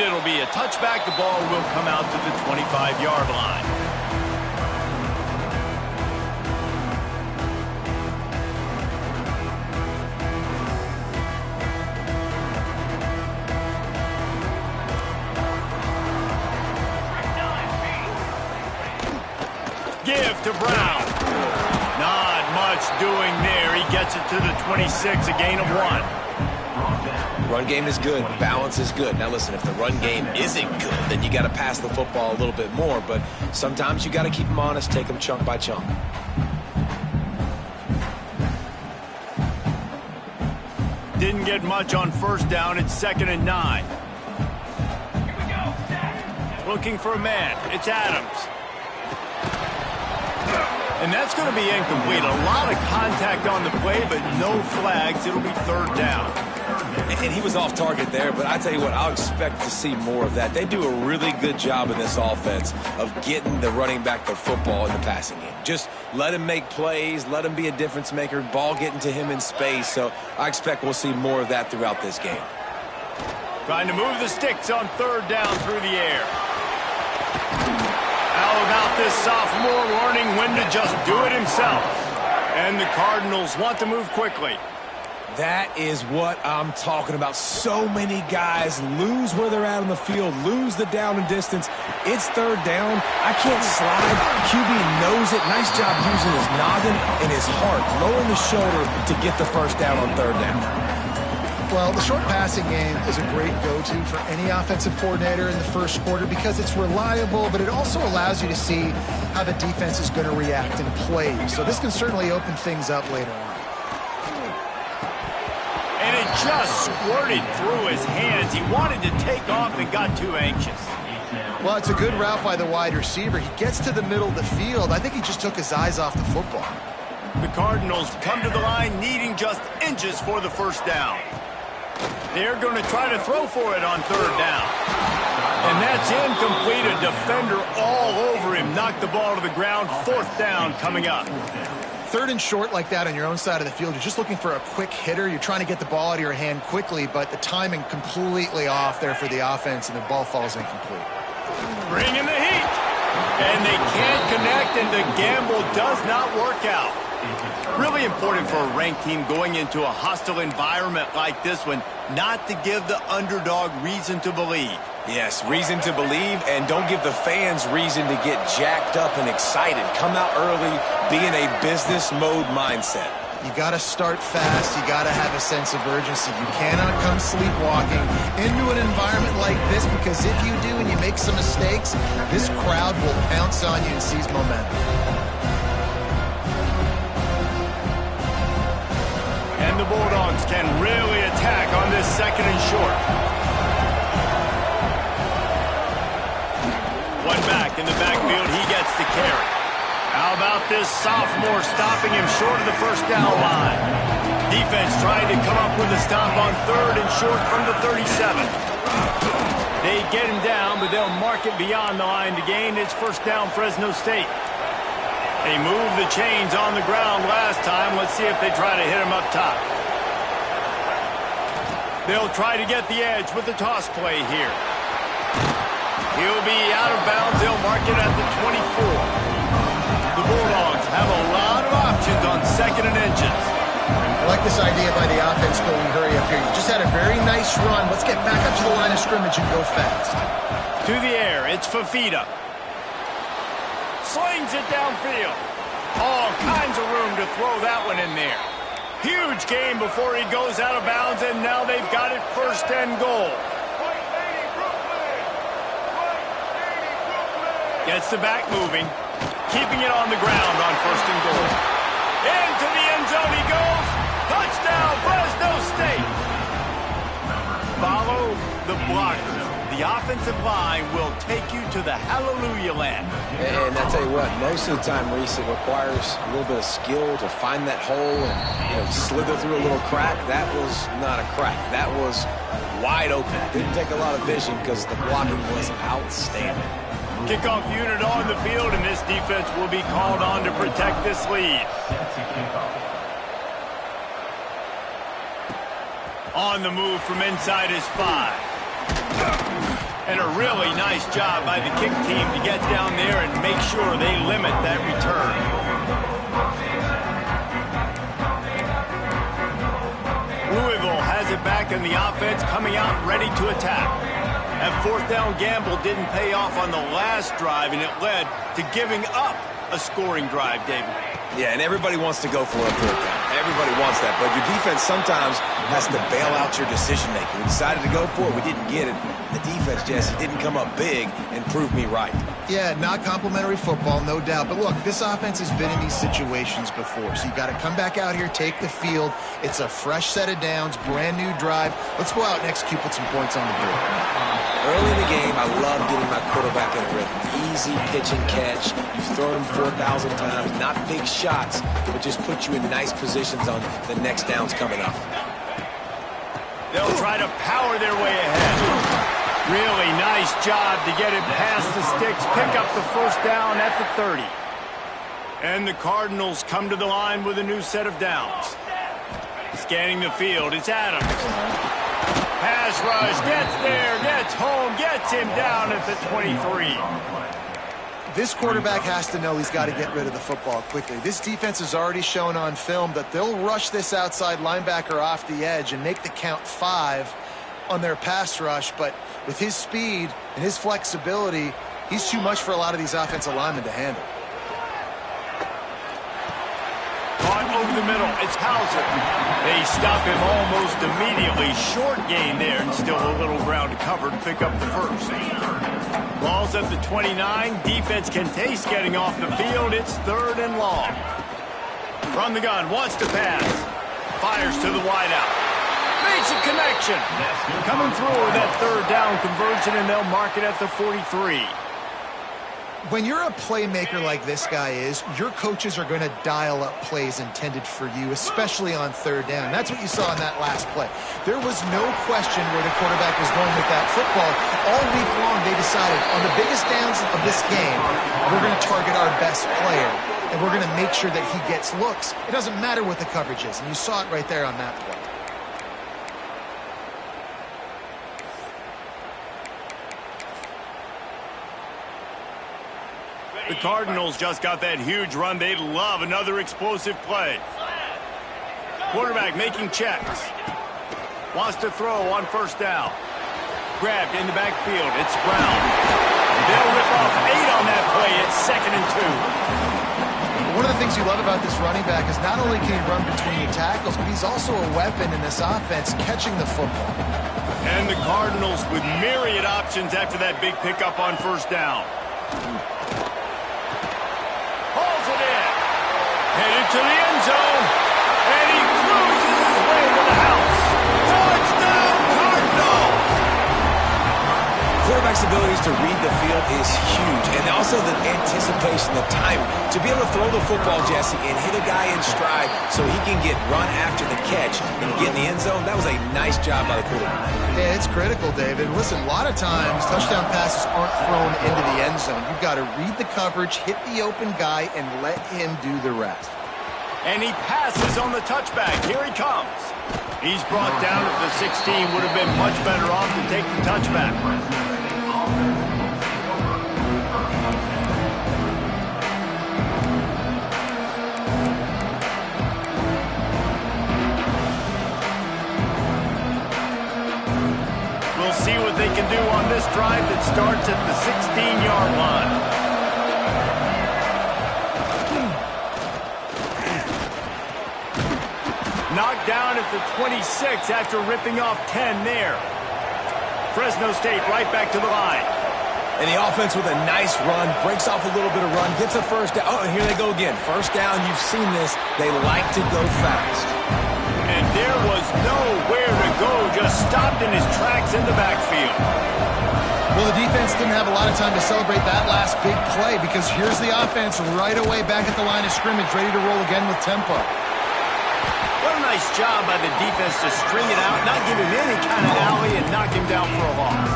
it'll be a touchback. The ball will come out to the 25-yard line. Give to Brown. Not much doing there. He gets it to the 26, a gain of 1. Run game is good. Balance is good. Now listen, if the run game isn't good, then you got to pass the football a little bit more. But sometimes you got to keep them honest, take them chunk by chunk. Didn't get much on first down. It's 2nd and 9. Looking for a man. It's Adams. And that's going to be incomplete. A lot of contact on the play, but no flags. It'll be 3rd down. And he was off target there, but I tell you what, I'll expect to see more of that. They do a really good job in this offense of getting the running back the football in the passing game. Just let him make plays, let him be a difference maker, ball getting to him in space. So I expect we'll see more of that throughout this game. Trying to move the sticks on 3rd down through the air. How about this sophomore learning when to just do it himself? And the Cardinals want to move quickly. That is what I'm talking about. So many guys lose where they're at on the field, lose the down and distance. It's 3rd down. I can't slide. QB knows it. Nice job using his noggin and his heart, lowering the shoulder to get the 1st down on 3rd down. Well, the short passing game is a great go-to for any offensive coordinator in the first quarter because it's reliable, but it also allows you to see how the defense is going to react and play. So this can certainly open things up later on. And it just squirted through his hands. He wanted to take off and got too anxious. Well, it's a good route by the wide receiver. He gets to the middle of the field. I think he just took his eyes off the football. The Cardinals come to the line needing just inches for the 1st down. They're going to try to throw for it on 3rd down. And that's incomplete. A defender all over him. Knocked the ball to the ground. 4th down coming up. 3rd and short like that on your own side of the field. You're just looking for a quick hitter. You're trying to get the ball out of your hand quickly, but the timing completely off there for the offense, and the ball falls incomplete. Bringing the heat. And they can't connect, and the gamble does not work out. Really important for a ranked team going into a hostile environment like this one, not to give the underdog reason to believe. Yes, reason to believe, and don't give the fans reason to get jacked up and excited. Come out early, be in a business mode mindset. You got to start fast. You got to have a sense of urgency. You cannot come sleepwalking into an environment like this, because if you do and you make some mistakes, this crowd will pounce on you and seize momentum. And the Bulldogs can really attack on this 2nd and short. One back in the backfield, he gets the carry. How about this sophomore stopping him short of the 1st down line? Defense trying to come up with a stop on 3rd and short from the 37. They get him down, but they'll mark it beyond the line to gain. It's 1st down, Fresno State. They moved the chains on the ground last time. Let's see if they try to hit him up top. They'll try to get the edge with the toss play here. He'll be out of bounds. They'll mark it at the 24. The Bulldogs have a lot of options on 2nd and inches. I like this idea by the offense going hurry up here. You just had a very nice run. Let's get back up to the line of scrimmage and go fast. To the air, it's Fafita. Slings it downfield. All kinds of room to throw that one in there. Huge gain before he goes out of bounds, and now they've got it 1st and goal. Gets the back moving. Keeping it on the ground on 1st and goal. Into the end zone he goes. Touchdown, Fresno State. Follow the blockers. The offensive line will take you to the hallelujah land. And I tell you what, most of the time, Reese, it requires a little bit of skill to find that hole and slither through a little crack. That was not a crack. That was wide open. Didn't take a lot of vision because the blocking was outstanding. Kickoff unit on the field, and this defense will be called on to protect this lead. On the move from inside his 5. And a really nice job by the kick team to get down there and make sure they limit that return. Louisville has it back in the offense, coming out ready to attack. That fourth down gamble didn't pay off on the last drive, and it led to giving up a scoring drive, David. Yeah, and everybody wants to go for a fourth down. Everybody wants that, but your defense sometimes has to bail out your decision-making. We decided to go for it. We didn't get it. The defense, Jesse, didn't come up big and prove me right. Yeah, not complimentary football, no doubt. But look, this offense has been in these situations before, so you got to come back out here, take the field. It's a fresh set of downs, brand new drive. Let's go out and execute, put some points on the board. Early in the game, I love getting my quarterback in a rhythm. Easy pitch and catch. You've thrown him 4,000 times. Not big shots, but just put you in nice positions on the next downs coming up. They'll try to power their way ahead. Really nice job to get it past the sticks, pick up the first down at the 30. And the Cardinals come to the line with a new set of downs. Scanning the field, it's Adams. Pass rush, gets there, gets home, gets him down at the 23. This quarterback has to know he's got to get rid of the football quickly. This defense has already shown on film that they'll rush this outside linebacker off the edge and make the count 5 on their pass rush, but with his speed and his flexibility, he's too much for a lot of these offensive linemen to handle. Caught over the middle, it's Hauser. They stop him almost immediately. Short gain there, and still a little ground to cover to pick up the first. Ball's at the 29. Defense can taste getting off the field. It's 3rd and long. From the gun, wants to pass. Fires to the wideout. Makes a connection. Coming through with that 3rd down conversion, and they'll mark it at the 43. When you're a playmaker like this guy is, your coaches are going to dial up plays intended for you, especially on 3rd down. That's what you saw in that last play. There was no question where the quarterback was going with that football. All week long, they decided on the biggest downs of this game, we're going to target our best player, and we're going to make sure that he gets looks. It doesn't matter what the coverage is, and you saw it right there on that play. The Cardinals just got that huge run. They'd love another explosive play. Quarterback making checks. Wants to throw on 1st down. Grabbed in the backfield. It's Brown. They'll rip off 8 on that play. It's 2nd and 2. One of the things you love about this running back is not only can he run between the tackles, but he's also a weapon in this offense catching the football. And the Cardinals with myriad options after that big pickup on 1st down. Headed to the end zone, and he cruises his way to the house. Touchdown, Cardinals! Quarterback's abilities to read the field is huge, and also the anticipation, the timing. To be able to throw the football, Jesse, and hit a guy in stride so he can get run after the catch and get in the end zone, that was a nice job by the quarterback. Yeah, it's critical, David. Listen, a lot of times touchdown passes aren't thrown into the end zone. You've got to read the coverage, hit the open guy, and let him do the rest. And he passes on the touchback. Here he comes. He's brought down at the 16. Would have been much better off to take the touchback. We'll see what they can do on this drive that starts at the 16-yard line. Knocked down at the 26 after ripping off 10 there. Fresno State right back to the line. And the offense with a nice run, breaks off a little bit of run, gets a 1st down. Oh, and here they go again. 1st down, you've seen this. They like to go fast. And there was nowhere to go, just stopped in his tracks in the backfield. Well, the defense didn't have a lot of time to celebrate that last big play because here's the offense right away back at the line of scrimmage, ready to roll again with tempo. What a nice job by the defense to string it out, not give him any kind of alley, and knock him down for a loss.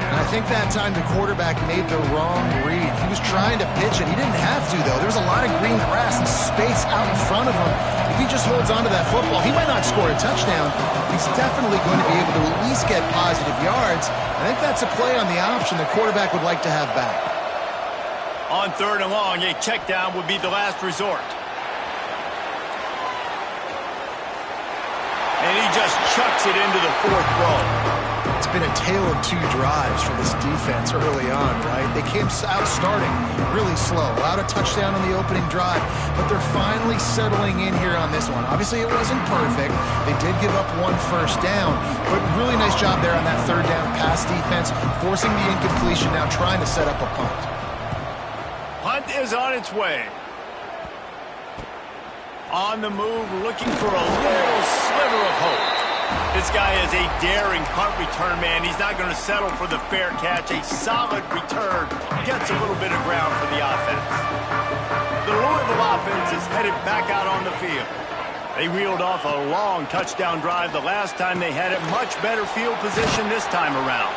And I think that time the quarterback made the wrong read. He was trying to pitch it. He didn't have to, though. There was a lot of green grass and space out in front of him. If he just holds on to that football, he might not score a touchdown. He's definitely going to be able to at least get positive yards. I think that's a play on the option the quarterback would like to have back. On 3rd and long, a check down would be the last resort. And he just chucks it into the 4th row. It's been a tale of 2 drives for this defense early on, right? They came out starting really slow, allowed a touchdown on the opening drive, but they're finally settling in here on this one. Obviously, it wasn't perfect. They did give up 1 first down, but really nice job there on that 3rd down pass defense, forcing the incompletion, now trying to set up a punt. Punt is on its way. On the move, looking for a little sliver of hope. This guy is a daring punt return man. He's not going to settle for the fair catch. A solid return gets a little bit of ground for the offense. The Louisville offense is headed back out on the field. They reeled off a long touchdown drive the last time they had it. Much better field position this time around.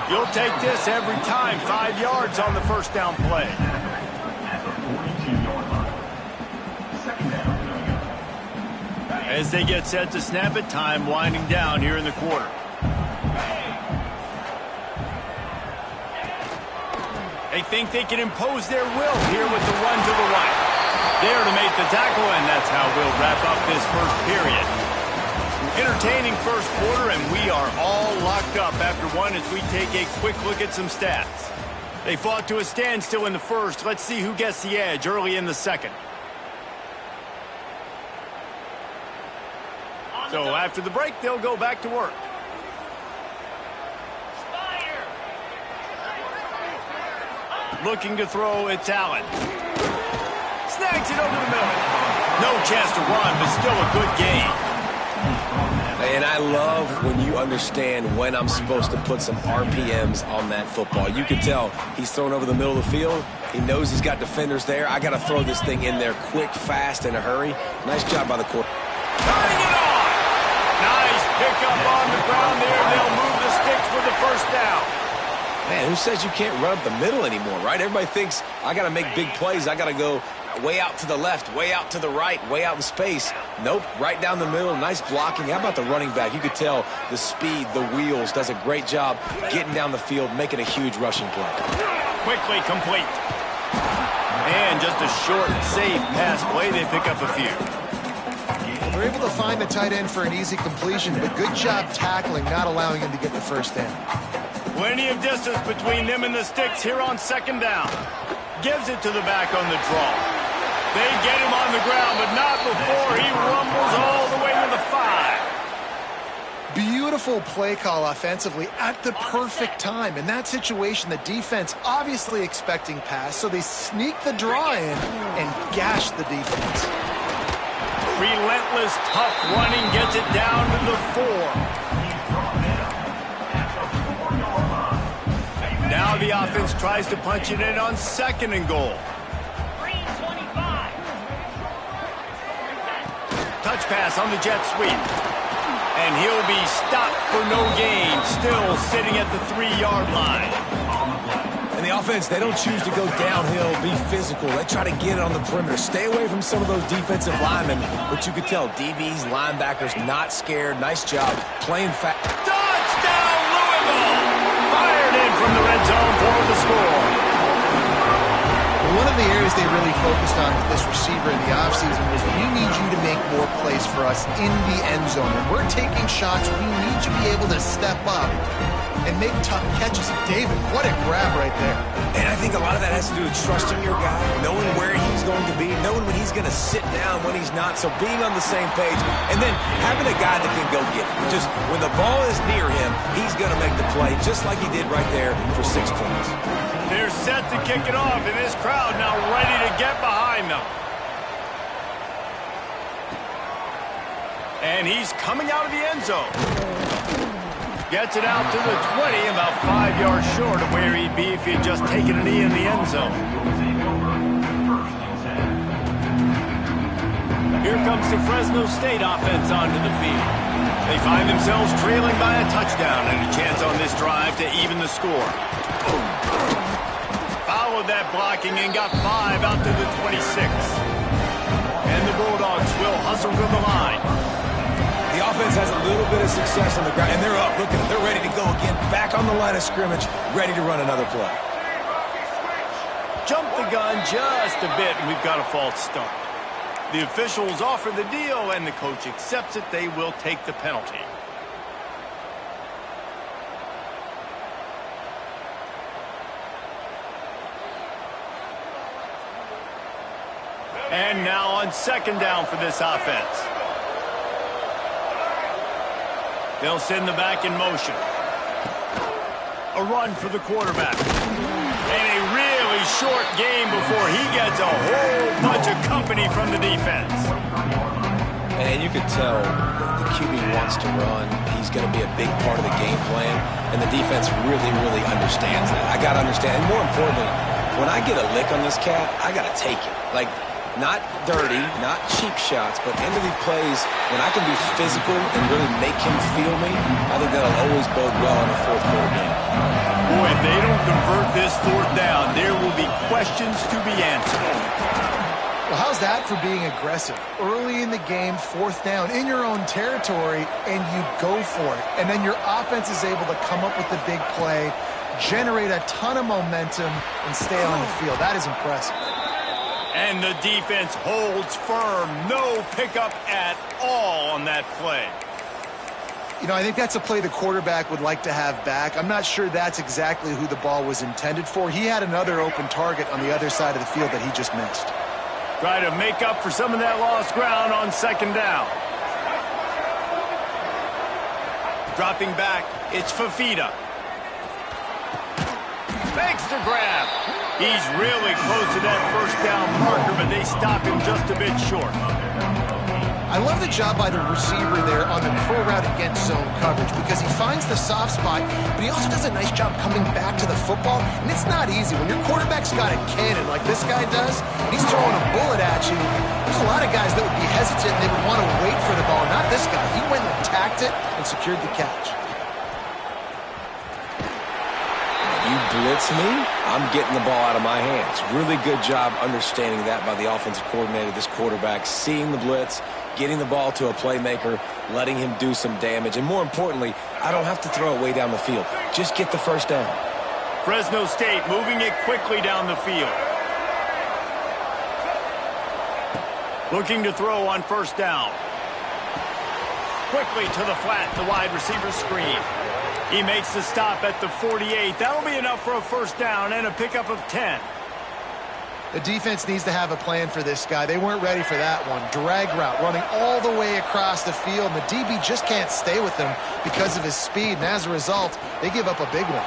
You'll take this every time. 5 yards on the first down play. As they get set to snap it, time winding down here in the quarter. They think they can impose their will here with the run to the right. There to make the tackle, and that's how we'll wrap up this first period. Entertaining first quarter, and we are all locked up after one as we take a quick look at some stats. They fought to a standstill in the first. Let's see who gets the edge early in the second. So after the break, they'll go back to work. Looking to throw, it's Allen. Snags it over the middle. No chance to run, but still a good game. And I love when you understand when I'm supposed to put some RPMs on that football. You can tell he's throwing over the middle of the field. He knows he's got defenders there. I got to throw this thing in there quick, fast, in a hurry. Nice job by the quarterback. Turning it on. Nice pickup on the ground there. They'll move the sticks for the first down. Man, who says you can't run up the middle anymore, right? Everybody thinks I got to make big plays. I got to go way out to the left, way out to the right, way out in space. Nope, right down the middle. Nice blocking. How about the running back? You could tell the speed, the wheels, does a great job getting down the field, making a huge rushing play. Quickly complete. And just a short, safe pass play. They pick up a few. They're able to find the tight end for an easy completion, but good job tackling, not allowing him to get the first down. Plenty of distance between them and the sticks here on second down. Gives it to the back on the draw. They get him on the ground, but not before he rumbles all the way to the 5. Beautiful play call offensively at the perfect time. In that situation, the defense obviously expecting pass, so they sneak the draw in and gash the defense. Relentless, tough running gets it down to the 4. Now the offense tries to punch it in on second and goal. Touch pass on the jet sweep. And he'll be stopped for no gain, still sitting at the 3-yard line. And the offense, they don't choose to go downhill, be physical. They try to get it on the perimeter. Stay away from some of those defensive linemen, but you could tell DBs, linebackers, not scared. Nice job playing fast. Touchdown, Louisville! Fired in from the red zone for the score. One of the areas they really focused on with this receiver in the offseason was, we need you to make more plays for us in the end zone. When we're taking shots, we need you to be able to step up and make tough catches. David, what a grab right there. And I think a lot of that has to do with trusting your guy, knowing where he's going to be, knowing when he's going to sit down, when he's not, so being on the same page, and then having a guy that can go get it. Just when the ball is near him, he's going to make the play, just like he did right there for 6 points. They're set to kick it off, and this crowd now ready to get behind them. And he's coming out of the end zone. Gets it out to the 20, about 5 yards short of where he'd be if he had just taken a knee in the end zone. here comes the Fresno State offense onto the field. They find themselves trailing by a touchdown and a chance on this drive to even the score. Followed that blocking and got 5 out to the 26. And the Bulldogs will hustle to the line. The offense has a little bit of success on the ground, and they're up. Look at them. They're ready to go again. Back on the line of scrimmage, ready to run another play. Jump the gun just a bit, and we've got a false start. The officials offer the deal, and the coach accepts it. They will take the penalty. And now on second down for this offense. They'll send the back in motion. A run for the quarterback. And a really short game before he gets a whole bunch of company from the defense. And you can tell the QB wants to run. He's going to be a big part of the game plan. And the defense really, really understands that. I got to understand. And more importantly, when I get a lick on this cat, I got to take it. Like, not dirty, not cheap shots, but end of the plays, when I can be physical and really make him feel me, I think that'll always bode well in a fourth quarter game. Boy, if they don't convert this fourth down, there will be questions to be answered. Well, how's that for being aggressive? Early in the game, fourth down, in your own territory, and you go for it. And then your offense is able to come up with the big play, generate a ton of momentum, and stay on the field. That is impressive. And the defense holds firm. No pickup at all on that play. You know, I think that's a play the quarterback would like to have back. I'm not sure that's exactly who the ball was intended for. He had another open target on the other side of the field that he just missed. Try to make up for some of that lost ground on second down. Dropping back, it's Fafita. Makes the grab. He's really close to that first down marker, but they stop him just a bit short. I love the job by the receiver there on the curl route against zone coverage because he finds the soft spot, but he also does a nice job coming back to the football, and it's not easy. When your quarterback's got a cannon like this guy does, and he's throwing a bullet at you, there's a lot of guys that would be hesitant and they would want to wait for the ball. Not this guy. He went and attacked it and secured the catch. You blitz me, I'm getting the ball out of my hands. Really good job understanding that by the offensive coordinator, this quarterback, seeing the blitz, getting the ball to a playmaker, letting him do some damage. And more importantly, I don't have to throw it way down the field. Just get the first down. Fresno State moving it quickly down the field. Looking to throw on first down. Quickly to the flat, the wide receiver screen. He makes the stop at the 48. That'll be enough for a first down and a pickup of 10. The defense needs to have a plan for this guy. They weren't ready for that one. Drag route, running all the way across the field, and the DB just can't stay with him because of his speed, and as a result, they give up a big one.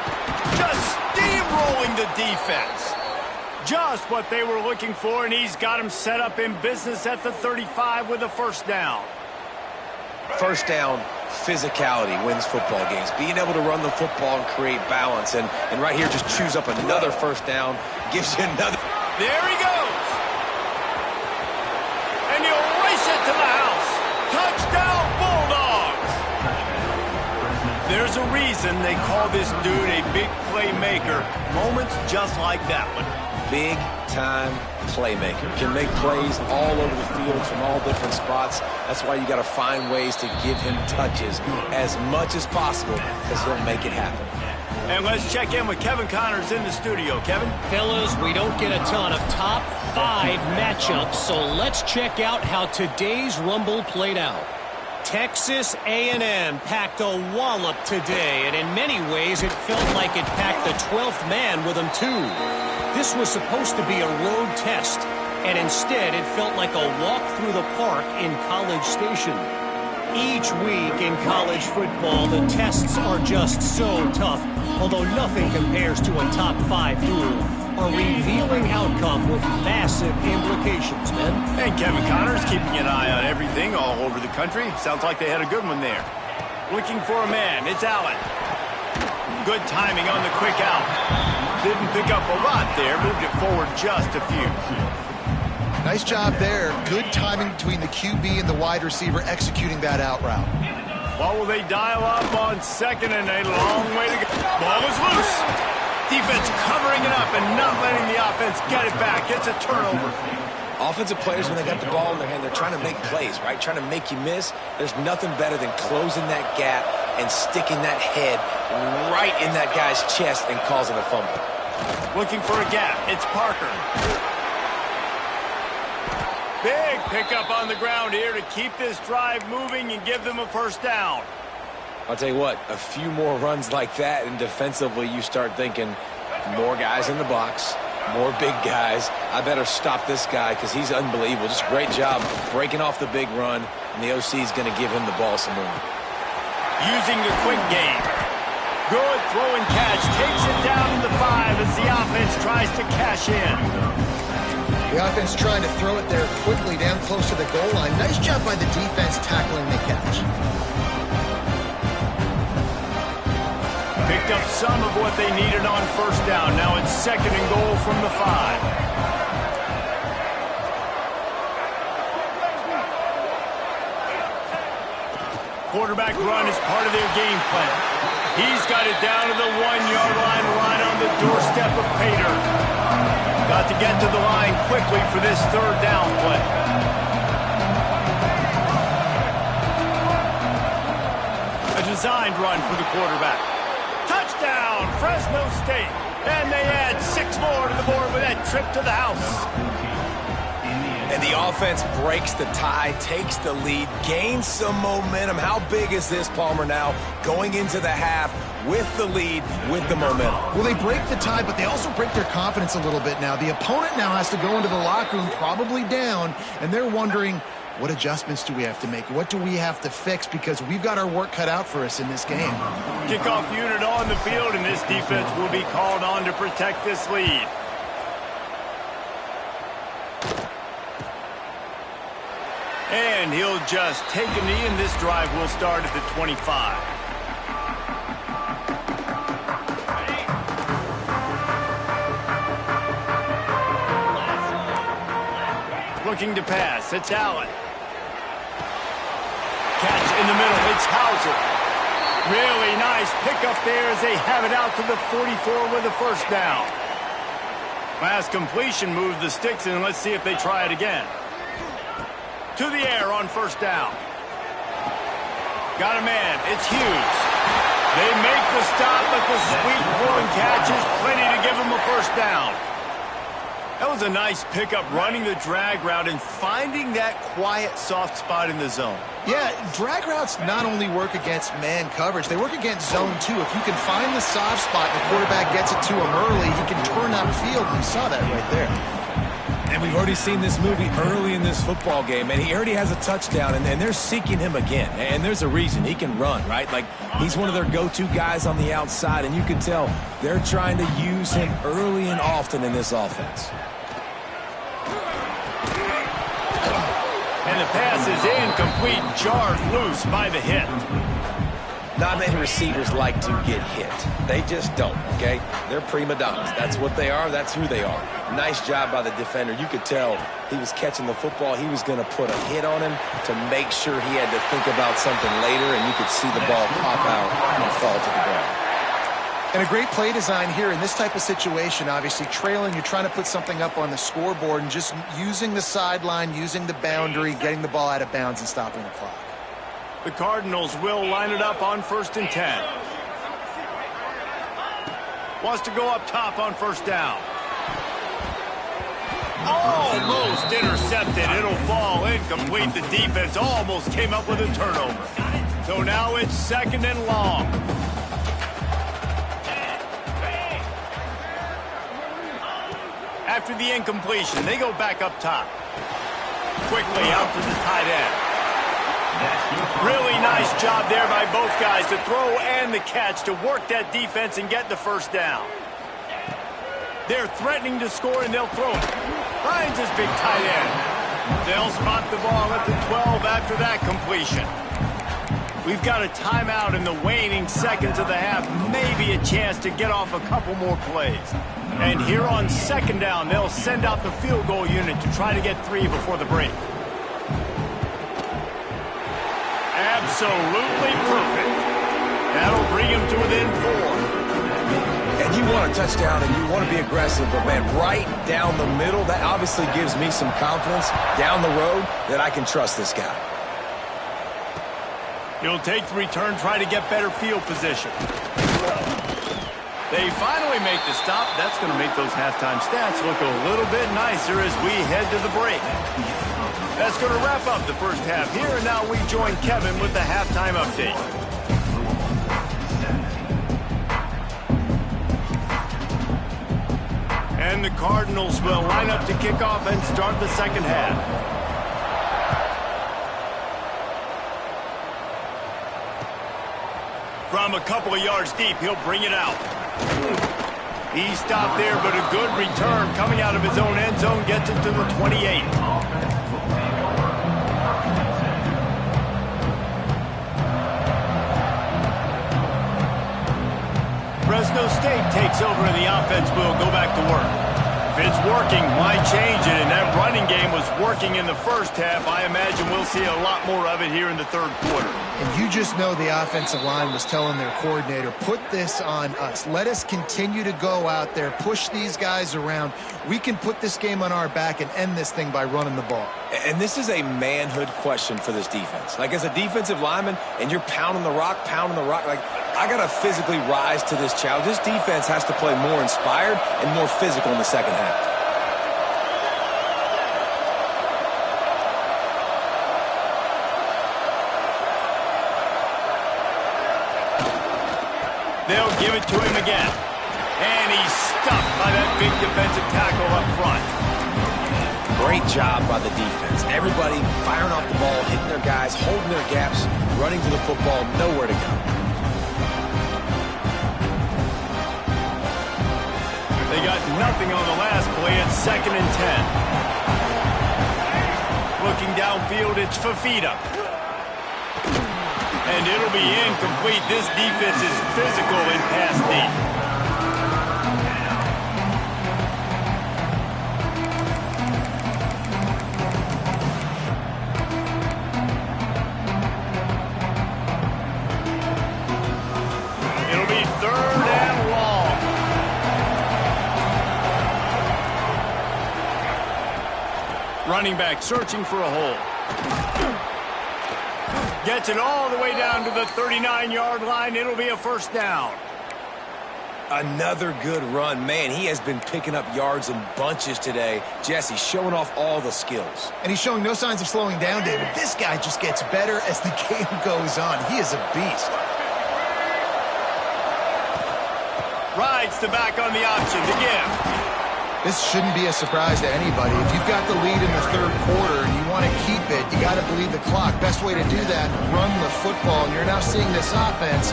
Just steamrolling the defense. Just what they were looking for, and he's got him set up in business at the 35 with a first down. First down, physicality wins football games. Being able to run the football and create balance. And right here, just choose up another first down. Gives you another. There he goes. And he'll race it to the house. Touchdown, Bulldogs. There's a reason they call this dude a big playmaker. Moments just like that one. Big-time playmaker. Can make plays all over the field from all different spots. That's why you got to find ways to give him touches as much as possible because he'll make it happen. And let's check in with Kevin Connors in the studio. Kevin? Fellas, we don't get a ton of top 5 matchups, so let's check out how today's Rumble played out. Texas A&M packed a wallop today, and in many ways it felt like it packed the 12th man with them too. This was supposed to be a road test, and instead it felt like a walk through the park in College Station. Each week in college football, the tests are just so tough, although nothing compares to a top 5 duel. A revealing outcome with massive implications, men. And Kevin Connors keeping an eye on everything all over the country. Sounds like they had a good one there. Looking for a man. It's Allen. Good timing on the quick out. Didn't pick up a lot there. Moved it forward just a few. Nice job there. Good timing between the QB and the wide receiver executing that out route. What will they dial up on second and a long way to go? Ball is loose. Defense covering it up and not letting the offense get it back. It's a turnover. Offensive players, when they got the ball in their hand, they're trying to make plays, right? Trying to make you miss. There's nothing better than closing that gap and sticking that head right in that guy's chest and causing a fumble. Looking for a gap. It's Parker. Big pickup on the ground here to keep this drive moving and give them a first down. I'll tell you what, a few more runs like that, and defensively you start thinking more guys in the box, more big guys. I better stop this guy because he's unbelievable. Just a great job breaking off the big run, and the OC is going to give him the ball some more. Using the quick game. Good throw and catch. Takes it down to the 5 as the offense tries to cash in. The offense trying to throw it there quickly down close to the goal line. Nice job by the defense tackling the catch. Picked up some of what they needed on first down. Now it's second and goal from the 5. Quarterback run is part of their game plan. He's got it down to the 1-yard line right on the doorstep of Pater. Got to get to the line quickly for this third down play. A designed run for the quarterback. Touchdown, Fresno State. And they add 6 more to the board with that trip to the house. And the offense breaks the tie, takes the lead, gains some momentum. How big is this, Palmer, now going into the half with the lead, with the momentum? Well, they break the tie, but they also break their confidence a little bit now. The opponent now has to go into the locker room probably down, and they're wondering, what adjustments do we have to make? What do we have to fix? Because we've got our work cut out for us in this game. Kickoff unit on the field, and this defense will be called on to protect this lead. And he'll just take a knee, and this drive will start at the 25. Looking to pass. It's Allen. Catch in the middle. It's Hauser. Really nice pickup there as they have it out to the 44 with a first down. Last completion moved the sticks in. Let's see if they try it again. To the air on first down. Got a man. It's Hughes. They make the stop, but the sweet throwing catch is plenty to give them a first down. That was a nice pickup, running the drag route and finding that quiet, soft spot in the zone. Yeah, drag routes not only work against man coverage, they work against zone too. If you can find the soft spot and the quarterback gets it to him early, he can turn upfield. We saw that right there. And we've already seen this movie early in this football game, and he already has a touchdown, and they're seeking him again. And there's a reason. He can run, right? Like, he's one of their go-to guys on the outside, and you can tell they're trying to use him early and often in this offense. And the pass is incomplete, jarred loose by the hit. Not many receivers like to get hit. They just don't, okay? They're prima donnas. That's what they are. That's who they are. Nice job by the defender. You could tell he was catching the football. He was going to put a hit on him to make sure he had to think about something later, and you could see the ball pop out and fall to the ground. And a great play design here in this type of situation. Obviously, trailing, you're trying to put something up on the scoreboard and just using the sideline, using the boundary, getting the ball out of bounds and stopping the clock. The Cardinals will line it up on 1st and 10. Wants to go up top on first down. Almost intercepted. It'll fall incomplete. The defense almost came up with a turnover. So now it's 2nd and long. After the incompletion, they go back up top. Quickly out to the tight end. Really nice job there by both guys, the throw and the catch, to work that defense and get the first down. They're threatening to score, and they'll throw it. Finds his big tight end. They'll spot the ball at the 12 after that completion. We've got a timeout in the waning seconds of the half. Maybe a chance to get off a couple more plays. And here on second down, they'll send out the field goal unit to try to get 3 before the break. Absolutely perfect. That'll bring him to within 4. And you want a touchdown and you want to be aggressive, but man, right down the middle, that obviously gives me some confidence down the road that I can trust this guy. He'll take the return, try to get better field position. They finally make the stop. That's going to make those halftime stats look a little bit nicer as we head to the break. That's going to wrap up the first half here, and now we join Kevin with the halftime update. And the Cardinals will line up to kick off and start the second half. From a couple of yards deep, he'll bring it out. He stopped there, but a good return coming out of his own end zone gets it to the 28. Fresno State takes over and the offense will go back to work. If it's working, why change it? And that running game was working in the first half. I imagine we'll see a lot more of it here in the third quarter. And you just know the offensive line was telling their coordinator, put this on us. Let us continue to go out there, push these guys around. We can put this game on our back and end this thing by running the ball. And this is a manhood question for this defense. Like, as a defensive lineman, and you're pounding the rock, like, I got to physically rise to this challenge. This defense has to play more inspired and more physical in the second half. They'll give it to him again. And he's stuffed by that big defensive tackle up front. Great job by the defense. Everybody firing off the ball, hitting their guys, holding their gaps, running to the football, nowhere to go. They got nothing on the last play. It's 2nd and 10. Looking downfield, it's Fafita. And it'll be incomplete. This defense is physical in pass deep. It'll be 3rd and long. Running back searching for a hole. Gets it all the way down to the 39-yard line. It'll be a first down. Another good run. Man, he has been picking up yards in bunches today. Jesse showing off all the skills. And he's showing no signs of slowing down, David. This guy just gets better as the game goes on. He is a beast. Rides the back on the option to give. This shouldn't be a surprise to anybody. If you've got the lead in the third quarter and you want to keep it, you got to bleed the clock. Best way to do that, run the football. And you're now seeing this offense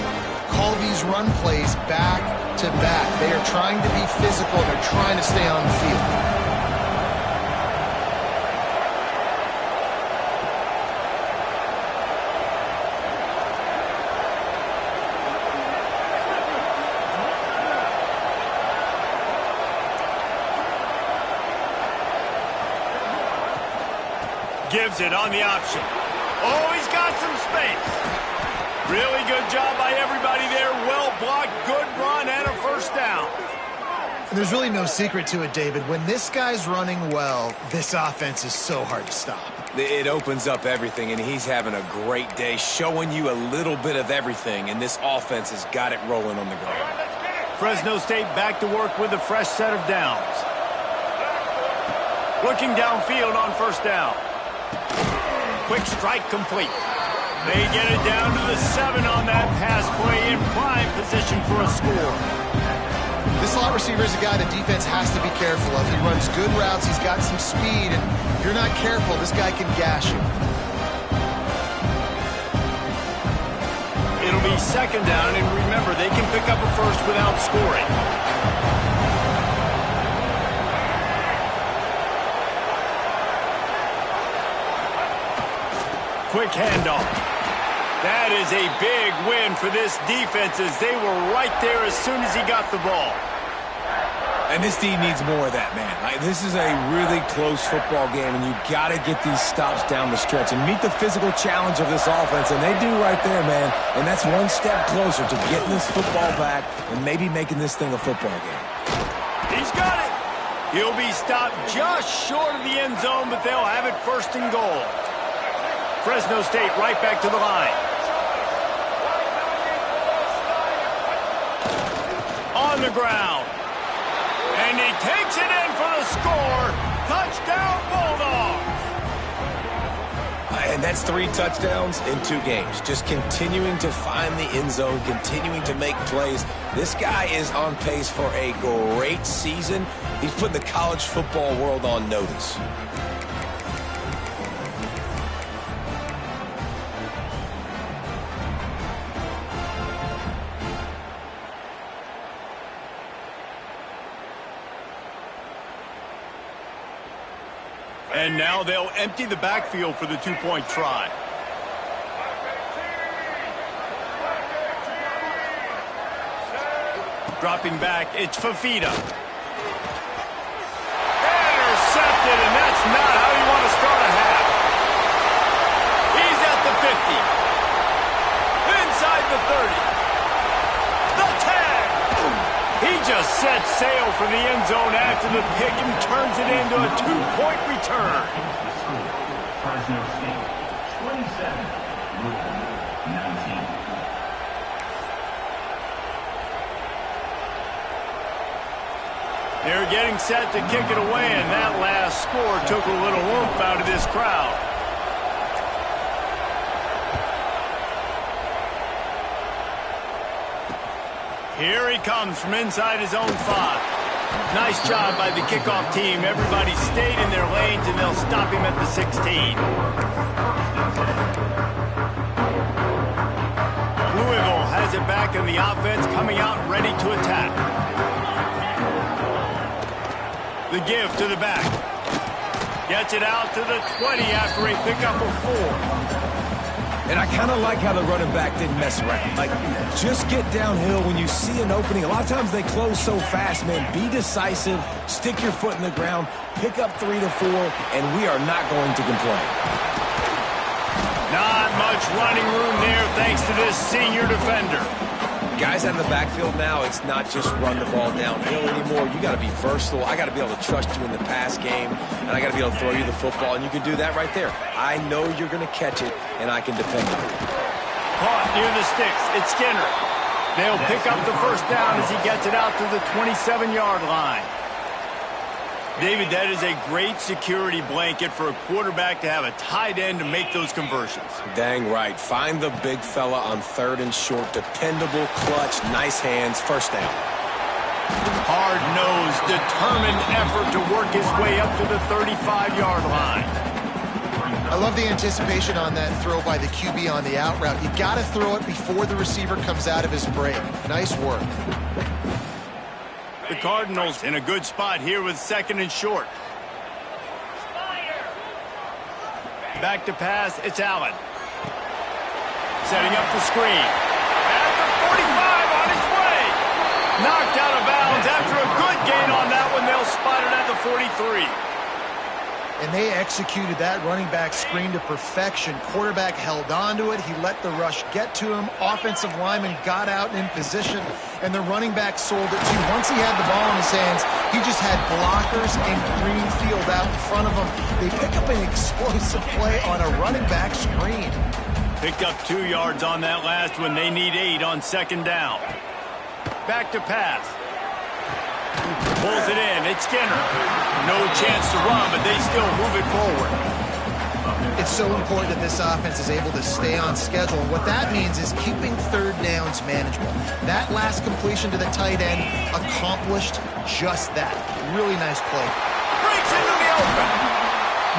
call these run plays back to back. They are trying to be physical. They're trying to stay on the field. Gives it on the option. Oh, he's got some space. Really good job by everybody there. Well blocked, good run, and a first down. And there's really no secret to it, David. When this guy's running well, this offense is so hard to stop. It opens up everything, and he's having a great day, showing you a little bit of everything, and this offense has got it rolling on the ground. Fresno State back to work with a fresh set of downs. Looking downfield on first down. Quick strike complete. They get it down to the 7 on that pass play in prime position for a score. This slot receiver is a guy the defense has to be careful of. He runs good routes. He's got some speed. And if you're not careful, this guy can gash you. It'll be 2nd down, and remember, they can pick up a first without scoring. Quick handoff. That is a big win for this defense as they were right there as soon as he got the ball. And this D needs more of that, man. This is a really close football game, and you got to get these stops down the stretch and meet the physical challenge of this offense, and they do right there, man. And that's one step closer to getting this football back and maybe making this thing a football game. He's got it. He'll be stopped just short of the end zone, but they'll have it first and goal. Fresno State right back to the line. On the ground. And he takes it in for the score. Touchdown, Bulldogs. And that's 3 touchdowns in 2 games. Just continuing to find the end zone, continuing to make plays. This guy is on pace for a great season. He's putting the college football world on notice. And now they'll empty the backfield for the 2-point try. Dropping back, it's Fafita. Intercepted, and that's not how you want to start a half. He's at the 50. Inside the 30. The tag. He just sets sail for the end zone after the pick and turns it into a 2-point return. Fresno State, 27, Louisville, 19. They're getting set to kick it away, and that last score took a little oomph out of this crowd. Here he comes from inside his own 5. Nice job by the kickoff team. Everybody stayed in their lanes, and they'll stop him at the 16. Louisville has it back in the offense, coming out ready to attack. The give to the back. Gets it out to the 20 after a pickup of 4. And I kind of like how the running back didn't mess around. Like, just get downhill when you see an opening. A lot of times they close so fast, man. Be decisive, stick your foot in the ground, pick up 3 to 4, and we are not going to complain. Not much running room there thanks to this senior defender. Guys out of the backfield now, it's not just run the ball downhill anymore. You got to be versatile. I got to be able to trust you in the pass game, and I got to be able to throw you the football, and you can do that right there. I know you're going to catch it, and I can depend on it. Caught near the sticks. It's Skinner. They'll pick up the first down as he gets it out to the 27-yard line. David, that is a great security blanket for a quarterback to have a tight end to make those conversions. Dang right. Find the big fella on 3rd and short. Dependable, clutch, nice hands, first down. Hard-nosed, determined effort to work his way up to the 35-yard line. I love the anticipation on that throw by the QB on the out route. You got to throw it before the receiver comes out of his break. Nice work. The Cardinals in a good spot here with 2nd and short. Back to pass, it's Allen. Setting up the screen. At the 45 on his way. Knocked out of bounds after a good gain on that one. They'll spot it at the 43. And they executed that running back screen to perfection. Quarterback held on to it. He let the rush get to him. Offensive lineman got out in position, and the running back sold it too. Once he had the ball in his hands, he just had blockers and green field out in front of him. They pick up an explosive play on a running back screen. Picked up 2 yards on that last one. They need 8 on 2nd down. Back to pass. Pulls it in. It's Skinner. No chance to run, but they still move it forward. It's so important that this offense is able to stay on schedule. And what that means is keeping 3rd downs manageable. That last completion to the tight end accomplished just that. Really nice play. Breaks into the open.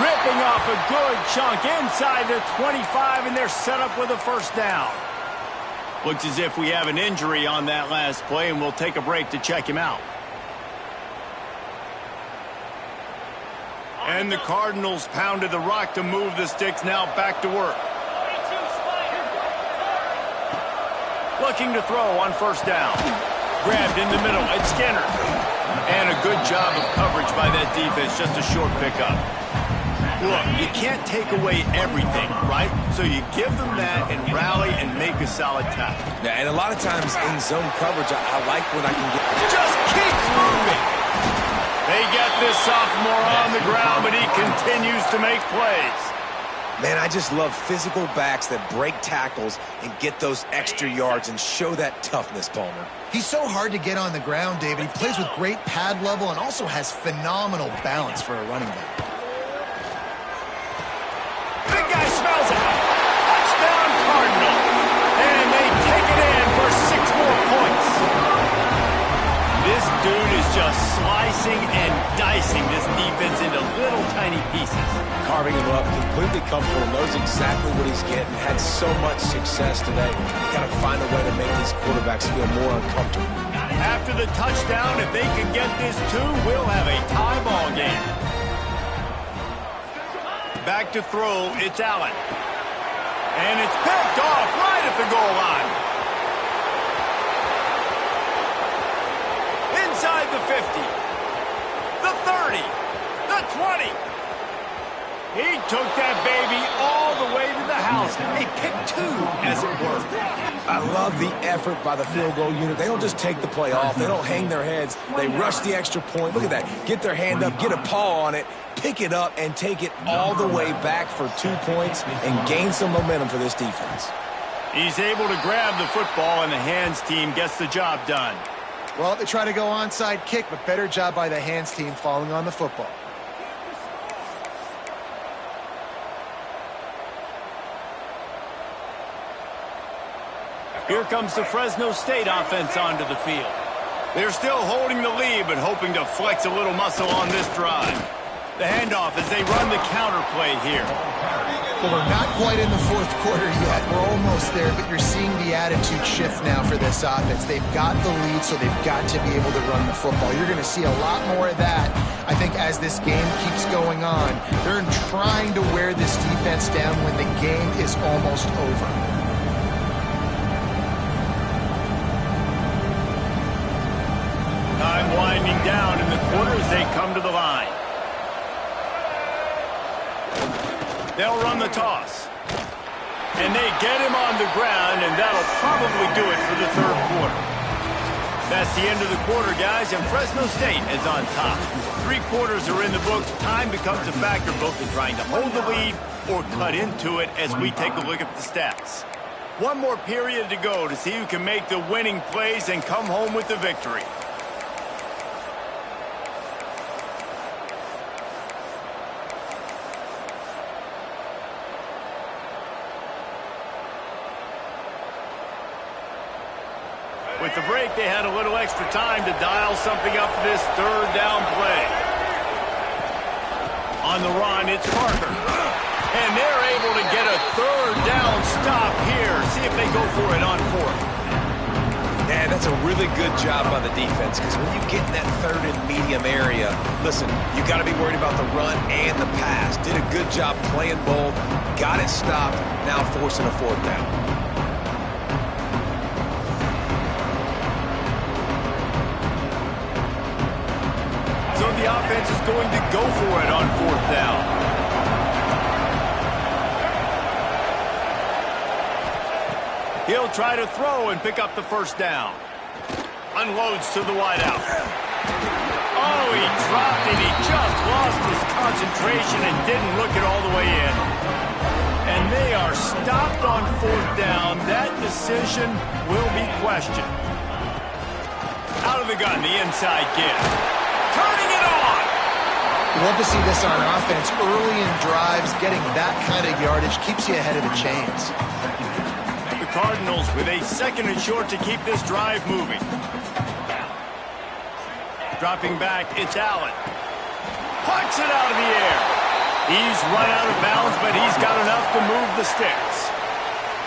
Ripping off a good chunk inside the 25, and they're set up with a first down. Looks as if we have an injury on that last play, and we'll take a break to check him out. And the Cardinals pounded the rock to move the sticks, now back to work. Looking to throw on first down. Grabbed in the middle, it's Skinner. And a good job of coverage by that defense, just a short pickup. Look, you can't take away everything, right? So you give them that and rally and make a solid tackle. Yeah, and a lot of times in zone coverage, I like when I can get... Just keeps moving. They get this sophomore on the ground, but he continues to make plays. Man, I just love physical backs that break tackles and get those extra yards and show that toughness, Palmer. He's so hard to get on the ground, David. He plays with great pad level and also has phenomenal balance for a running back. Big guy smells it. Touchdown Cardinals. And they take it in for 6 more points. This dude is just slicing and dicing this defense into little tiny pieces. Carving him up, completely comfortable, knows exactly what he's getting, had so much success today. You got to find a way to make these quarterbacks feel more uncomfortable. After the touchdown, if they can get this too, we'll have a tie ball game. Back to throw, it's Allen. And it's picked off right at the goal line. Inside the 50, the 30, the 20. He took that baby all the way to the house. A pick 2, as it were. I love the effort by the field goal unit. They don't just take the play off. They don't hang their heads. They rush the extra point. Look at that. Get their hand up, get a paw on it, pick it up, and take it all the way back for 2 points and gain some momentum for this defense. He's able to grab the football, and the hands team gets the job done. Well, they try to go onside kick, but better job by the hands team falling on the football. Here comes the Fresno State offense onto the field. They're still holding the lead, but hoping to flex a little muscle on this drive. The handoff as they run the counter play here. Well, we're not quite in the fourth quarter yet. We're almost there, but you're seeing the attitude shift now for this offense. They've got the lead, so they've got to be able to run the football. You're going to see a lot more of that, I think, as this game keeps going on. They're trying to wear this defense down when the game is almost over. Time winding down in the quarter as they come to the line. They'll run the toss. And they get him on the ground, and that'll probably do it for the third quarter. That's the end of the quarter, guys, and Fresno State is on top. 3 quarters are in the books. Time becomes a factor both in trying to hold the lead or cut into it as we take a look at the stats. 1 more period to go to see who can make the winning plays and come home with the victory. With the break, they had a little extra time to dial something up for this third down play. On the run, it's Parker. And they're able to get a third down stop here. See if they go for it on 4th. Yeah, that's a really good job by the defense because when you get in that third and medium area, listen, you got to be worried about the run and the pass. Did a good job playing both, got it stopped, now forcing a 4th down. So the offense is going to go for it on 4th down. He'll try to throw and pick up the first down. Unloads to the wideout. Oh, he dropped it. He just lost his concentration and didn't look it all the way in. And they are stopped on 4th down. That decision will be questioned. Out of the gun, the inside give. Turning it on. You love to see this on offense. Early in drives, getting that kind of yardage keeps you ahead of the chains. The Cardinals with a 2nd and short to keep this drive moving. Dropping back, it's Allen. Puts it out of the air. He's run out of bounds, but he's got enough to move the sticks.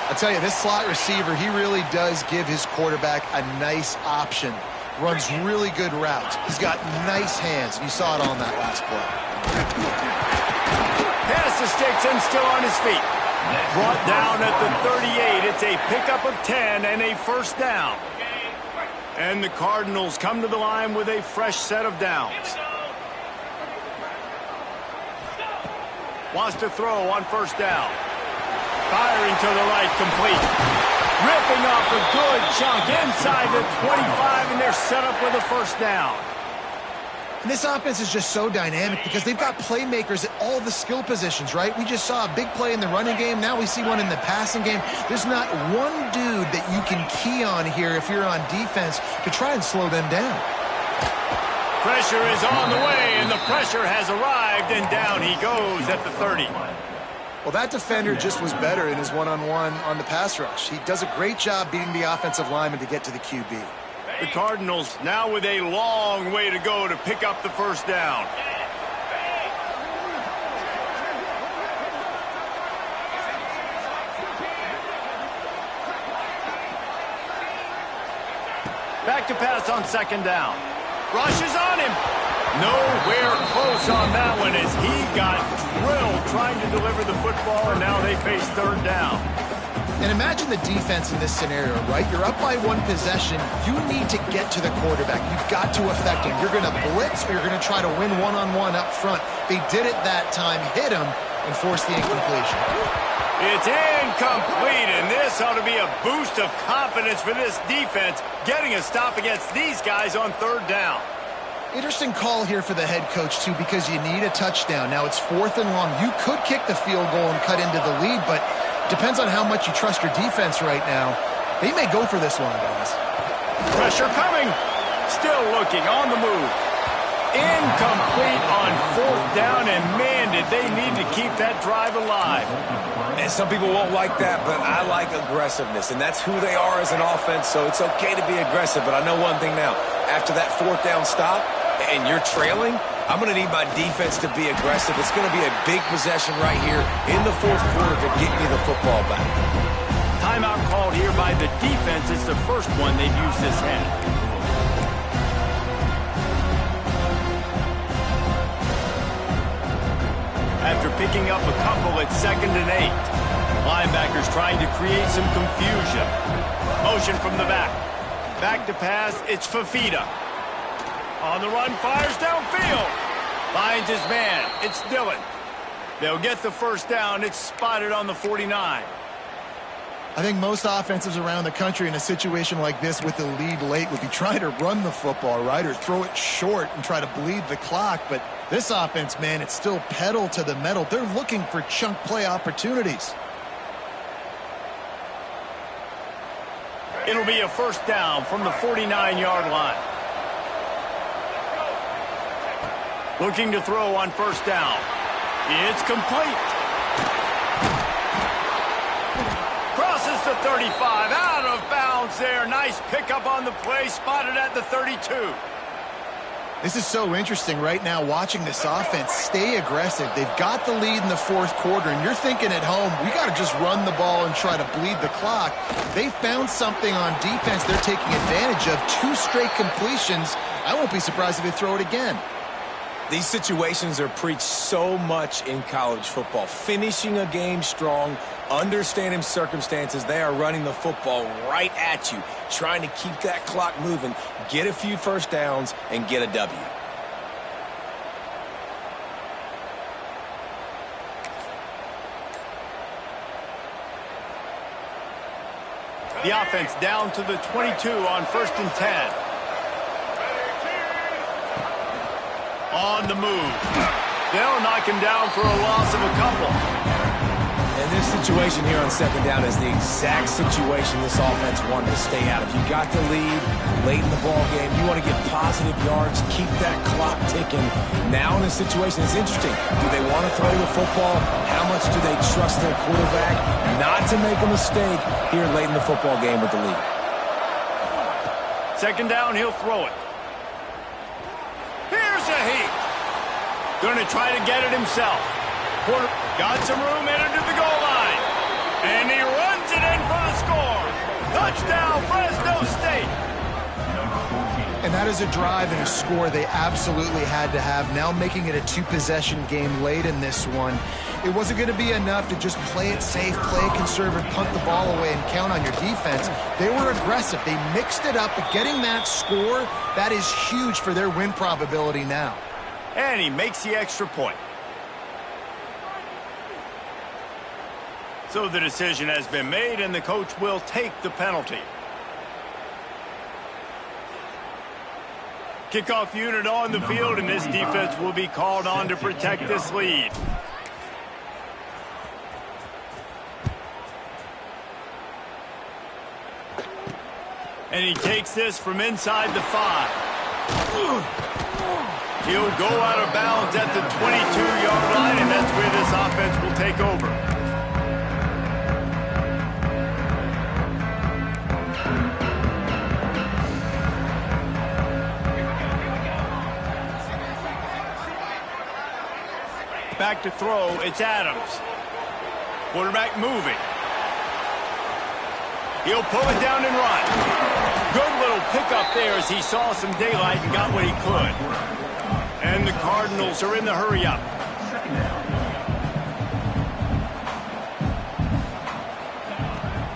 I tell you, this slot receiver, he really does give his quarterback a nice option. Runs really good routes. He's got nice hands. You saw it on that last play. Past the sticks and still on his feet. Brought down at the 38. It's a pickup of 10 and a 1st down. And the Cardinals come to the line with a fresh set of downs. Wants to throw on first down. Firing to the right, complete. Ripping off a good chunk inside the 25, and they're set up with a first down. And this offense is just so dynamic because they've got playmakers at all the skill positions, right? We just saw a big play in the running game. Now we see one in the passing game. There's not one dude that you can key on here if you're on defense to try and slow them down. Pressure is on the way, and the pressure has arrived, and down he goes at the 30. Well, that defender just was better in his one-on-one on the pass rush. He does a great job beating the offensive lineman to get to the QB. The Cardinals now with a long way to go to pick up the first down. Back to pass on second down. Rushes on him. Nowhere close on that one as he got drilled trying to deliver the football, and now they face third down. And imagine the defense in this scenario, right? You're up by one possession. You need to get to the quarterback. You've got to affect him. You're going to blitz or you're going to try to win one-on-one up front. They did it that time, hit him, and forced the incompletion. It's incomplete, and this ought to be a boost of confidence for this defense, getting a stop against these guys on third down. Interesting call here for the head coach, too, because you need a touchdown. Now it's 4th and long. You could kick the field goal and cut into the lead, but depends on how much you trust your defense right now. They may go for this one, guys. Pressure coming. Still looking on the move. Incomplete on 4th down, and man, did they need to keep that drive alive. And some people won't like that, but I like aggressiveness, and that's who they are as an offense, so it's okay to be aggressive. But I know one thing now. After that 4th down stop, and you're trailing, I'm going to need my defense to be aggressive. It's going to be a big possession right here in the 4th quarter to get me the football back. Timeout called here by the defense. It's the first one they've used this half. After picking up a couple at 2nd and 8. Linebackers trying to create some confusion. Motion from the back. Back to pass, it's Fafita. On the run, fires downfield. Finds his man, it's Dillon. They'll get the first down, it's spotted on the 49. I think most offenses around the country in a situation like this with the lead late would be trying to run the football, right, or throw it short and try to bleed the clock. But this offense, man, it's still pedal to the metal. They're looking for chunk play opportunities. It'll be a first down from the 49-yard line. Looking to throw on first down. It's complete. Crosses the 35, out of bounds there. Nice pickup on the play, spotted at the 32. This is so interesting right now watching this offense stay aggressive. They've got the lead in the 4th quarter, and you're thinking at home, we got to just run the ball and try to bleed the clock. They found something on defense they're taking advantage of. 2 straight completions. I won't be surprised if they throw it again. These situations are preached so much in college football. Finishing a game strong, understanding circumstances. They are running the football right at you, trying to keep that clock moving, get a few first downs, and get a W. The offense down to the 22 on 1st and 10. On the move. They'll knock him down for a loss of a couple. And this situation here on 2nd down is the exact situation this offense wanted to stay out of. You got the lead late in the ball game. You want to get positive yards, keep that clock ticking. Now in this situation, it's interesting. Do they want to throw the football? How much do they trust their quarterback not to make a mistake here late in the football game with the lead? 2nd down, he'll throw it. Here's a heat. Going to try to get it himself. Porter got some room, entered to the goal line. And he runs it in for the score. Touchdown, Fresno State. And that is a drive and a score they absolutely had to have. Now making it a two-possession game late in this one. It wasn't going to be enough to just play it safe, play it conservative, punt the ball away, and count on your defense. They were aggressive. They mixed it up, but getting that score, that is huge for their win probability now. And he makes the extra point. So the decision has been made, and the coach will take the penalty. Kickoff unit on the field, and this defense will be called on to protect this lead. And he takes this from inside the 5. He'll go out of bounds at the 22-yard line, and that's where this offense will take over. Back to throw, it's Adams. Quarterback moving. He'll pull it down and run. Good little pickup there as he saw some daylight and got what he could. And the Cardinals are in the hurry-up.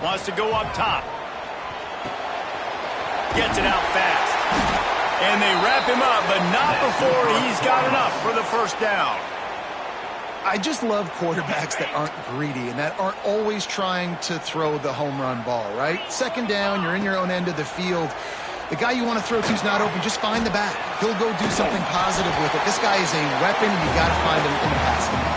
Wants to go up top. Gets it out fast. And they wrap him up, but not before he's got enough for the first down. I just love quarterbacks that aren't greedy and that aren't always trying to throw the home run ball, right? Second down, you're in your own end of the field. The guy you want to throw to is not open. Just find the back. He'll go do something positive with it. This guy is a weapon, and you got to find him in the passing game.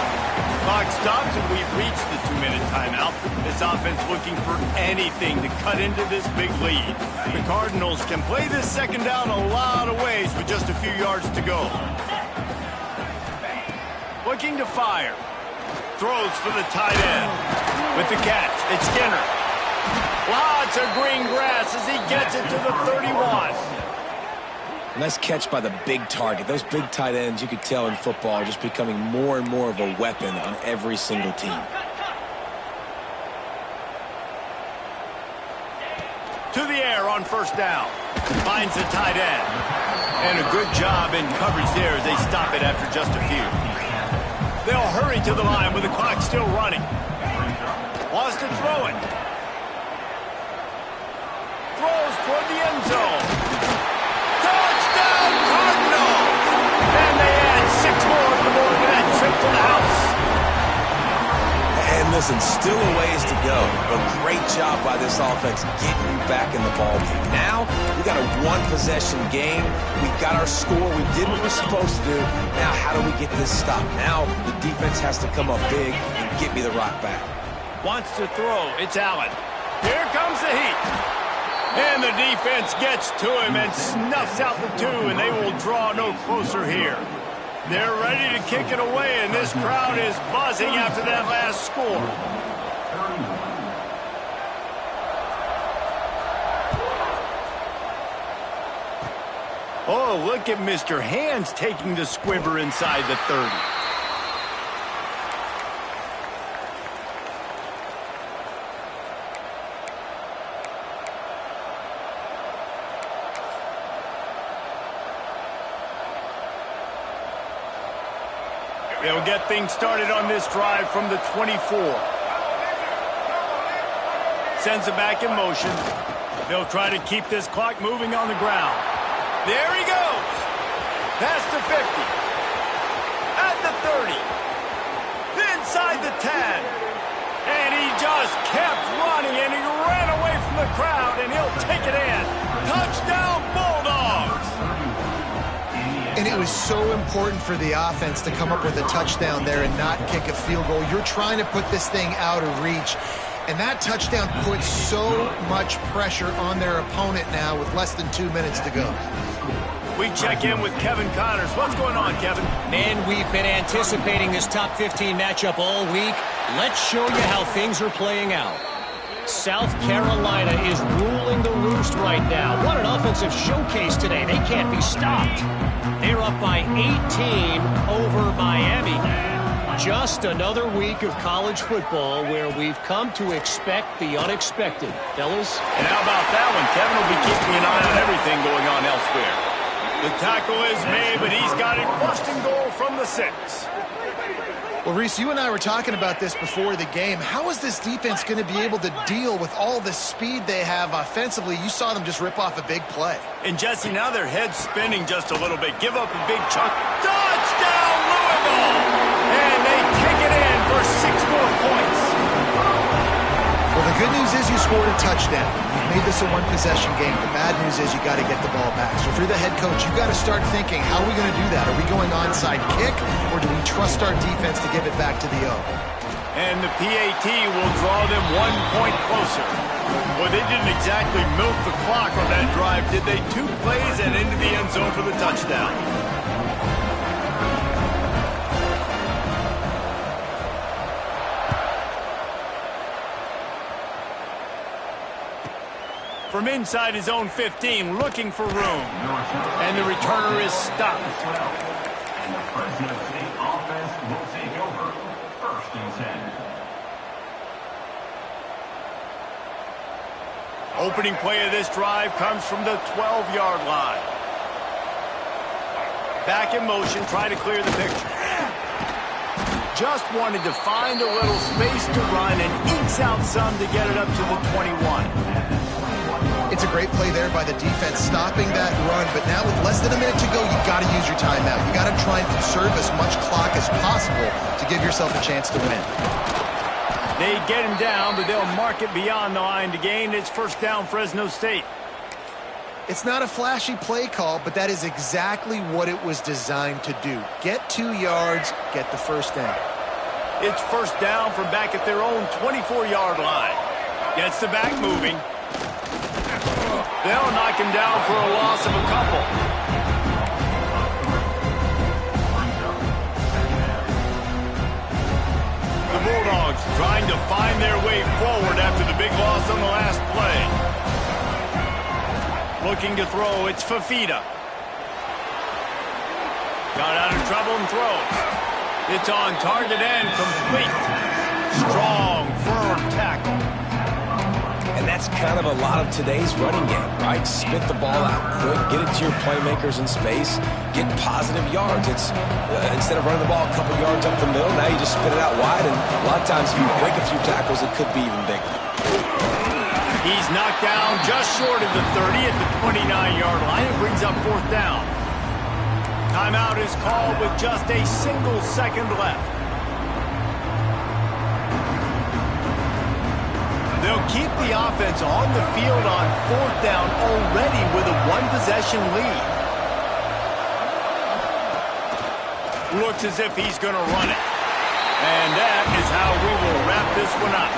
Clock stops, and we've reached the 2-minute timeout. This offense looking for anything to cut into this big lead. The Cardinals can play this second down a lot of ways with just a few yards to go. Looking to fire. Throws for the tight end. With the catch, it's Skinner. Lots of green grass as he gets it to the 31. Nice catch by the big target. Those big tight ends, you could tell in football, are just becoming more and more of a weapon on every single team. To the air on first down. Finds the tight end. And a good job in coverage there as they stop it after just a few. They'll hurry to the line with the clock still running. Wants to throw it. Throws toward the end zone. Touchdown, Cardinals! And they add 6 more to the board with that trip to the house. And listen, still a ways to go, but great job by this offense getting you back in the ballgame. Now, we got a one-possession game. We got our score. We did what we're supposed to do. Now, how do we get this stopped? Now, the defense has to come up big and get me the rock back. Wants to throw. It's Allen. Here comes the heat. And the defense gets to him and snuffs out the 2, and they will draw no closer here. They're ready to kick it away, and this crowd is buzzing after that last score. Oh, look at Mr. Hands taking the squibber inside the 30. They'll get things started on this drive from the 24. Sends it back in motion. They'll try to keep this clock moving on the ground. There he goes. Past the 50. At the 30. Inside the 10. And he just kept running, and he ran away from the crowd, and he'll take it in. Touchdown, Bulldogs! And it was so important for the offense to come up with a touchdown there and not kick a field goal. You're trying to put this thing out of reach. And that touchdown puts so much pressure on their opponent now with less than 2 minutes to go. We check in with Kevin Connors. What's going on, Kevin? Man, we've been anticipating this top 15 matchup all week. Let's show you how things are playing out. South Carolina is ruling the roost right now. What an offensive showcase today. They can't be stopped. They're up by 18 over Miami. Just another week of college football where we've come to expect the unexpected. Fellas? And how about that one? Kevin will be keeping an eye on everything going on elsewhere. The tackle is made, but he's got it first and goal from the 6. Well, Reese, you and I were talking about this before the game. How is this defense going to be able to deal with all the speed they have offensively? You saw them just rip off a big play. And, Jesse, now their head's spinning just a little bit. Give up a big chunk. Touchdown, Louisville! And they take it in for 6 more points. Well, the good news is you scored a touchdown. You've made this a one-possession game. The bad news is you got to get the ball back. So if you're the head coach, you got to start thinking, how are we going to do that? Are we going onside kick, or do we trust our defense to give it back to the O? And the PAT will draw them 1 point closer. Well, they didn't exactly milk the clock on that drive, did they? 2 plays and into the end zone for the touchdown. From inside his own 15, looking for room. And the returner is stopped. And the Fresno State offense will take over. 1st and 10. Opening play of this drive comes from the 12-yard line. Back in motion, try to clear the picture. Just wanted to find a little space to run and ekes out some to get it up to the 21. It's a great play there by the defense, stopping that run. But now with less than a minute to go, you've got to use your timeout. You've got to try and conserve as much clock as possible to give yourself a chance to win. They get him down, but they'll mark it beyond the line to gain. It's 1st down, Fresno State. It's not a flashy play call, but that is exactly what it was designed to do. Get 2 yards, get the 1st down. It's 1st down from back at their own 24-yard line. Gets the back moving. They'll knock him down for a loss of a couple. The Bulldogs trying to find their way forward after the big loss on the last play. Looking to throw, it's Fafita. Got out of trouble and throws. It's on target and complete. Strong, firm tackle. And that's kind of a lot of today's running game, right? Spit the ball out quick, get it to your playmakers in space, get positive yards. It's instead of running the ball a couple yards up the middle, now you just spit it out wide, and a lot of times if you break a few tackles, it could be even bigger. He's knocked down just short of the 30 at the 29-yard line. It brings up 4th down. Timeout is called with just a single second left. They'll keep the offense on the field on 4th down already with a 1-possession lead. Looks as if he's going to run it. And that is how we will wrap this one up.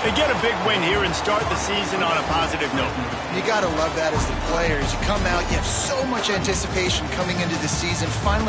They get a big win here and start the season on a positive note. You got to love that as the players. You come out, you have so much anticipation coming into the season. Finally